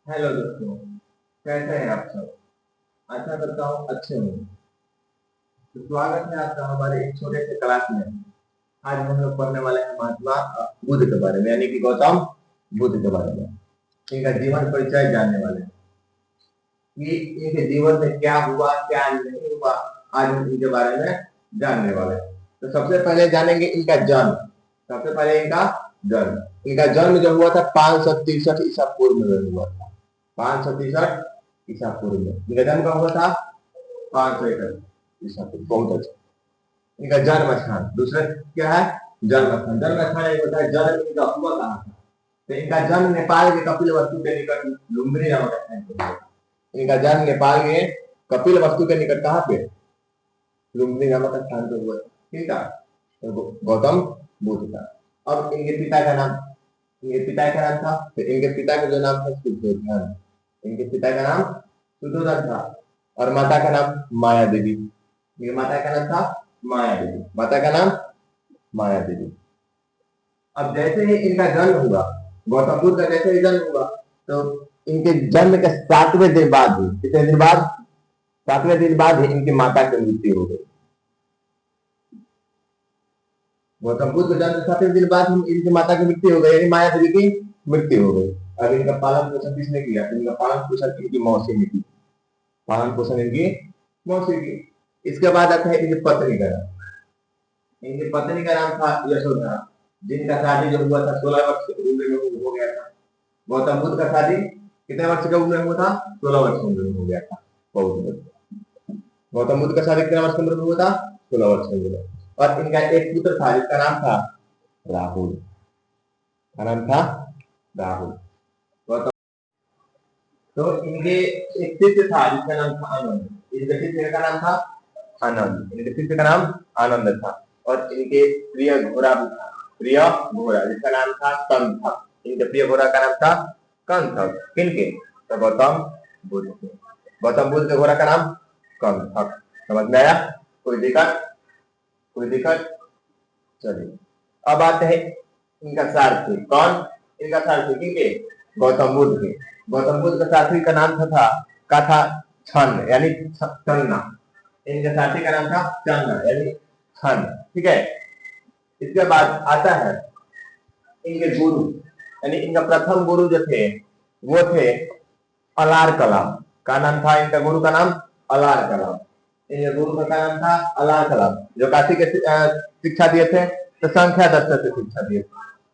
Hello दोस्तों, कैसे हैं आप सब। आशा करता हूँ अच्छे होंगे। तो स्वागत है आपका हमारे एक छोटे से क्लास में। आज हम लोग पढ़ने वाले हैं महात्मा बुद्ध के बारे में, यानी कि गौतम बुद्ध के बारे में। इनका जीवन परिचय जानने वाले हैं कि इनके जीवन में क्या हुआ क्या नहीं हुआ। आज हम इनके बारे में जानने वाले हैं। तो सबसे पहले जानेंगे इनका जन्म। सबसे पहले इनका जन्म जो हुआ था 563 ईसा पूर्व में हुआ था। 563 ईसा पूर्व में इनका जन्म कब हुआ था? 561 ईसा पूर्व। बहुत अच्छा। इनका जन्म स्थान दूसरा क्या है? जन्म स्थान। जन्म स्थान एक होता है जन्म इनका हुआ कहाँ था। तो इनका जन्म नेपाल के कपिलवस्तु के निकट लुम्बिनी नामक स्थान पर हुआ। इनका जन्म नेपाल के कपिलवस्तु के निकट कहाँ पे? लुम्बिनी नामक स्थान पर हुआ। ठीक है, तो गौतम बुद्ध का। अब इनके पिता का नाम, इनके पिता का नाम था, तो इनके पिता का जो नाम था शुद्धोधन। इनके पिता का नाम शुद्धोधन था और माता का नाम माया देवी। इनके माता का नाम था माया देवी। माता का नाम माया देवी। अब जैसे ही इनका जन्म हुआ, गौतम बुद्ध का जैसे ही जन्म हुआ, तो इनके जन्म के 7वें दिन बाद ही, कितने दिन बाद? 7वें दिन बाद ही इनकी माता की मृत्यु हो गई। गौतम बुद्ध के जन्म 7वें दिन बाद इनकी माता की मृत्यु हो गई, यानी माया देवी की मृत्यु हो गई। अब इनका पालन पोषण किसने किया? इनका पालन पोषण इनकी मौसी ने की। पालन पोषण इनकी मौसी की। इसके बाद आता है इनकी पत्नी का नाम। इनकी पत्नी का नाम था यशोधरा, जिनका शादी जो हुआ था 16 वर्ष की उम्र में हो गया था। गौतम बुद्ध का शादी कितने वर्ष की उम्र में हुआ था? 16 वर्ष की उम्र में हो गया था। गौतम बुद्ध का शादी कितने वर्ष की उम्र में हुआ था? 16 वर्ष की उम्र में। और इनका एक पुत्र था जिसका नाम था राहुल। का नाम था राहुल। तो इनके एक शिष्य था जिसका नाम था आनंद। इनके शिष्य का नाम था आनंद। इनके शिष्य का नाम आनंद था। और इनके प्रिय घोड़ा भी था, प्रिय घोड़ा, जिसका नाम था कंथक। इनके प्रिय घोड़ा का नाम था कंथक। किनके? तो गौतम बुद्ध के। गौतम बुद्ध के घोड़ा का नाम कंथक। समझ में आया? कोई दिक्कत? कोई दिक्कत? चलिए, अब आते हैं इनका सारथी। कौन? इनका सारथी किनके? गौतम बुद्ध के। गौतम बुद्ध का सारथी का नाम था छन्न, यानी चन्ना। इनके सारथी का नाम था चन्ना, यानी छन्न। ठीक है। इसके बाद आता है इनके गुरु, यानी इनका प्रथम गुरु जो थे वो थे अलार कलाम। का नाम था इनका गुरु का नाम? अलार कलाम। इनके गुरु का नाम था अलार कलाम, जो काशी के शिक्षा दिए थे, तो संख्या दर्शन से शिक्षा दिए थे।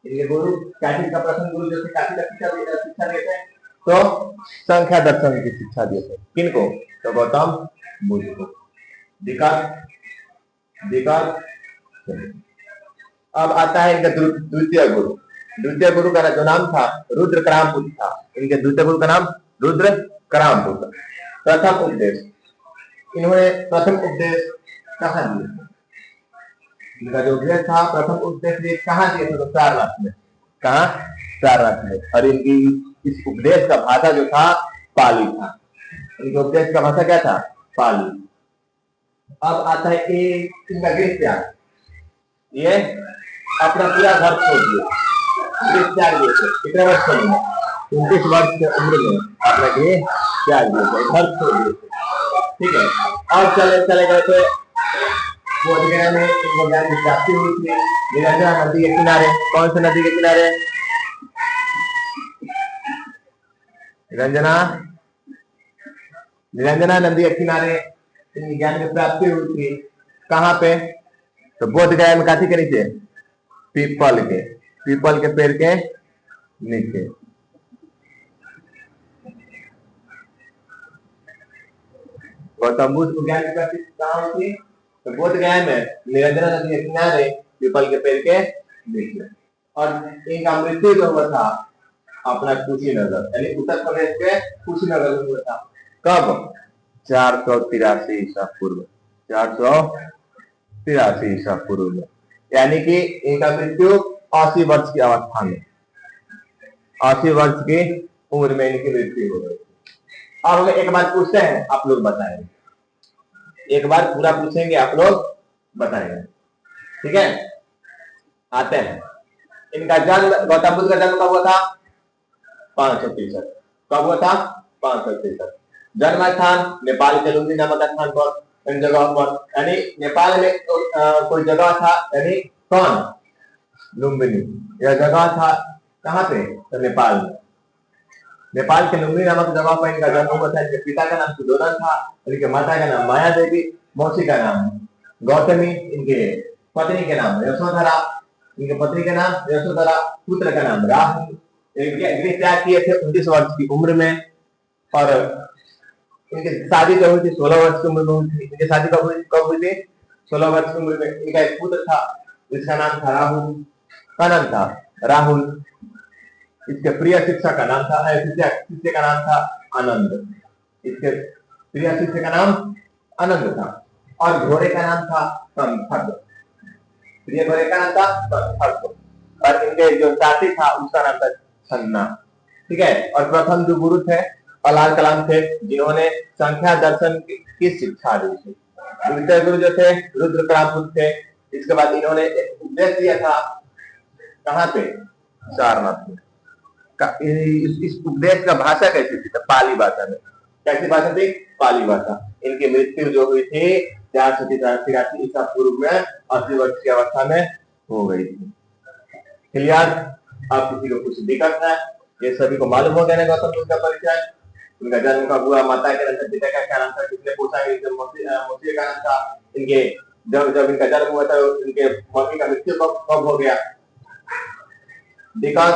इनके गुरु काशी का प्रथम गुरु जो थे, काशी का शिक्षा दिए थे, तो संख्या दर्शन की शिक्षा दिए थे। किनको? तो गौतम बुद्ध को। दिक्कत? अब आता है इनका द्वितीय गुरु। द्वितीय गुरु का जो नाम था रुद्र करामपुत्र था। इनके द्वितीय गुरु का नाम रुद्र करामपुत्र। प्रथम उपदेश, इन्होंने प्रथम उपदेश कहाँ दिए? इनका जो उपदेश था, प्रथम उपदेश कहाँ दिए थे? तो सारनाथ में। कहाँ? सारनाथ में। और इनकी इस उपदेश का भाषा जो था पाली था। इनके उपदेश का भाषा क्या था? पाली। अब आता है इनका गृह त्याग। ये अपना पूरा घर छोड़ दिया, गृह त्याग दिए थे। कितने वर्ष की उम्र? 29 वर्ष की उम्र में अपना गृह त्याग दिए थे, घर छोड़ दिए थे। ठीक है। और चले गए थे बोधगया में। इनको ज्ञान की प्राप्ति हुई थी निरंजना नदी के किनारे। कौन सी नदी के किनारे? निरंजना नदी के किनारे इनकी ज्ञान की प्राप्ति हुई थी। कहाँ पे? तो बोधगया में। काशी के नीचे? पीपल के पेड़ के नीचे। गौतम बुद्ध को ज्ञान की प्राप्ति कहाँ हुई थी? तो बोधगया में निरंजना नदी के किनारे पीपल के पेड़ के नीचे। और इनका मृत्यु जो हुआ था अपना कुशीनगर, यानी उत्तर प्रदेश के कुशीनगर में हुआ था। कब? 483 ईसा पूर्व। 483 ईसा पूर्व में, यानी कि इनका मृत्यु 80 वर्ष की अवस्था में, 80 वर्ष की उम्र में इनकी मृत्यु हो गई। अब हमें एक बात पूछते हैं, आप लोग बताएंगे। एक बार पूरा पूछेंगे, आप लोग बताएंगे। ठीक है। आते हैं इनका जन्म, गौतम बुद्ध का जन्म कब हुआ था? 563। कब हुआ था? 500 जन्म स्थान नेपाल के लुम्बिनी नामक स्थान पर, इन जगह पर, यानी नेपाल में कोई जगह था, यानी कौन? लुम्बिनी। यह जगह था कहाँ पे? तो नेपाल में। नेपाल के लुम्बिनी नामक जगह पर इनका जन्म हुआ था। इनके पिता का नाम सुदोधन था, इनके माता का नाम माया देवी, मौसी का नाम गौतमी, इनके पत्नी के नाम यशोधरा, इनके पत्नी का नाम यशोधरा, पुत्र का नाम राहुल। गृह त्याग किए थे 29 वर्ष की उम्र में, और इनकी शादी कब हुई थी? 16 वर्ष की उम्र में हुई थी। इनकी शादी कब हुई थी? 16 वर्ष की उम्र में। इनका एक पुत्र था जिसका नाम था राहुल, का नाम था राहुल। इसके प्रिय शिक्षक का नाम था, शिष्य का नाम था आनंद। इसके प्रिय शिष्य का नाम आनंद था, और घोड़े का नाम था संथक। प्रिय घोड़े का नाम था संथक, और इनके जो साथी था उसका नाम था छन्ना। ठीक है। और प्रथम जो गुरु थे अलाल कलाम थे, जिन्होंने संख्या दर्शन की शिक्षा दी थी। दूसरे गुरु जो थे रुद्र कलाम थे। इसके बाद इन्होंने एक उपदेश दिया था, कहाँ पे? सारनाथ में। इस उपदेश का भाषा कैसी थी? पाली भाषा में। कैसी भाषा थी? पाली भाषा। इनकी मृत्यु जो हुई थी 483 ईसा पूर्व में 80 वर्ष की अवस्था में हो गई थी। क्लियर? आप किसी को कुछ दिक्कत है? ये सभी को मालूम हो गया ना गौतम बुद्ध का परिचय? उनका जन्म कब हुआ, माता के नाम, पिता का क्या नाम था, किसने पूछा, मौसी का नाम था। इनके जब इनका जन्म हुआ था, इनके मम्मी का मृत्यु कब हो गया? बिकॉज